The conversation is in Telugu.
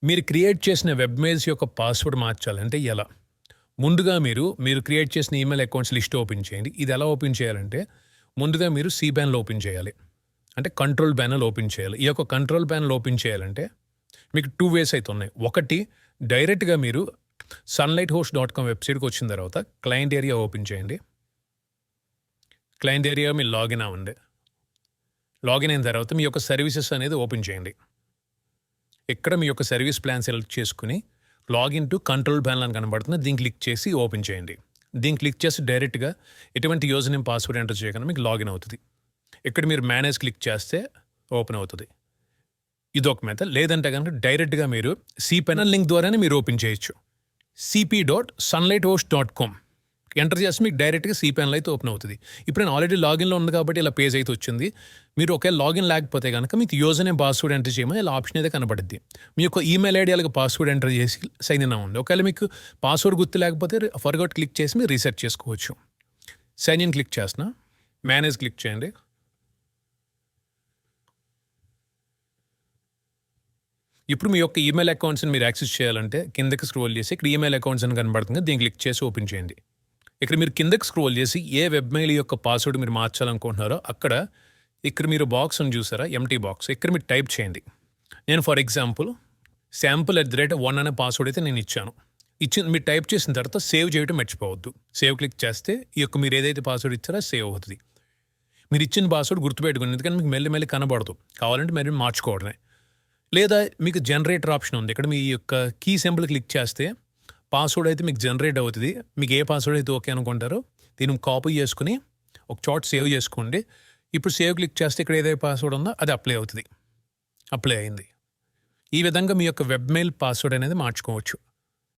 మీరు క్రియేట్ చేసిన వెబ్ మెయిల్స్ యొక్క పాస్వర్డ్ మార్చాలంటే ఎలా? ముందుగా మీరు క్రియేట్ చేసిన ఈమెయిల్ అకౌంట్స్ లిస్ట్ ఓపెన్ చేయండి. ఇది ఎలా ఓపెన్ చేయాలంటే, ముందుగా మీరు cPanel ఓపెన్ చేయాలి. అంటే కంట్రోల్ ప్యానెల్ ఓపెన్ చేయాలి. ఈ యొక్క కంట్రోల్ ప్యానెల్ ఓపెన్ చేయాలంటే మీకు 2 వేస్ అయితే ఉన్నాయి. ఒకటి డైరెక్ట్‌గా మీరు sunlighthost.com వెబ్‌సైట్‌కి వచ్చిన తర్వాత క్లయింట్ ఏరియా ఓపెన్ చేయండి. క్లయింట్ ఏరియా మీరు లాగిన్ అవ్వండి. లాగిన్ అయిన తర్వాత మీ యొక్క సర్వీసెస్ అనేది ఓపెన్ చేయండి. ఇక్కడ మీ యొక్క సర్వీస్ ప్లాన్ సెలెక్ట్ చేసుకుని లాగిన్ టు కంట్రోల్ ప్యానెల్ అని కనబడుతుంది. దీన్ని క్లిక్ చేసి ఓపెన్ చేయండి. దీన్ని క్లిక్ చేసి డైరెక్ట్‌గా ఎటువంటి యూజర్ నేమ్ పాస్వర్డ్ ఎంటర్ చేయకుండా మీకు లాగిన్ అవుతుంది. ఇక్కడ మీరు మేనేజ్ క్లిక్ చేస్తే ఓపెన్ అవుతుంది. ఇదొక మెథడ్. లేదంటే కనుక డైరెక్ట్‌గా మీరు cPanel లింక్ ద్వారానే మీరు ఓపెన్ చేయొచ్చు. cp.sunlighthost.com ఎంటర్ చేస్తే మీకు డైరెక్ట్‌గా cPanel అయితే ఓపెన్ అవుతుంది. ఇప్పుడు నేను ఆల్రెడీ లాగిన్‌లో ఉంది కాబట్టి ఇలా పేజ్ అయితే వచ్చింది. మీరు ఒకవేళ లాగిన్ లేకపోతే కనుక మీకు యూజర్ నేమ్ పాస్వర్డ్ ఎంటర్ చేయమని ఇలా ఆప్షన్ అయితే కనబడుద్ది. మీ యొక్క ఈమెయిల్ ఐడి అలాగే పాస్వర్డ్ ఎంటర్ చేసి సైన్ ఇన్ అవ్వండి. ఒకవేళ మీకు పాస్వర్డ్ గుర్తు లేకపోతే ఫర్గౌట్ క్లిక్ చేసి మీరు రీసెట్ చేసుకోవచ్చు. సైన్ ఇన్ క్లిక్ చేస్తున్నా. మేనేజ్ క్లిక్ చేయండి. ఇప్పుడు మీ యొక్క ఈమెయిల్ అకౌంట్స్ని మీరు యాక్సెస్ చేయాలంటే కిందకి స్క్రోల్ చేసి ఇక్కడ ఈమెయిల్ అకౌంట్స్ అని కనబడుతుంది. దీన్ని క్లిక్ చేసి ఓపెన్ చేయండి. ఇక్కడ మీరు కిందకి స్క్రోల్ చేసి ఏ వెబ్ మెయిల్ యొక్క పాస్వర్డ్ మీరు మార్చాలనుకుంటున్నారో ఇక్కడ మీరు బాక్స్ అని చూసారా, ఎంటీ బాక్స్. ఇక్కడ మీరు టైప్ చేయండి. నేను ఫర్ ఎగ్జాంపుల్ sample@1 అనే పాస్వర్డ్ అయితే నేను ఇచ్చాను. మీరు టైప్ చేసిన తర్వాత సేవ్ చేయడం మర్చిపోవద్దు. సేవ్ క్లిక్ చేస్తే ఈ యొక్క మీరు ఏదైతే పాస్వర్డ్ ఇచ్చారో సేవ్ అవుతుంది. మీరు ఇచ్చిన పాస్వర్డ్ గుర్తుపెట్టుకోండి, ఎందుకంటే మీకు మెల్లి కనబడదు. కావాలంటే మీరు మార్చుకోవడమే. లేదా మీకు జనరేటర్ ఆప్షన్ ఉంది. ఇక్కడ మీ యొక్క కీ సింబల్ క్లిక్ చేస్తే పాస్వర్డ్ అయితే మీకు జనరేట్ అవుతుంది. మీకు ఏ పాస్వర్డ్ అయితే ఓకే అనుకుంటారో దీన్ని కాపీ చేసుకుని ఒక చోట సేవ్ చేసుకోండి. ఇప్పుడు సేవ్ క్లిక్ చేస్తే ఇక్కడ ఏదైతే పాస్వర్డ్ ఉందో అది అప్లై అవుతుంది. అప్లై అయింది. ఈ విధంగా మీ యొక్క వెబ్ మెయిల్ పాస్వర్డ్ అనేది మార్చుకోవచ్చు.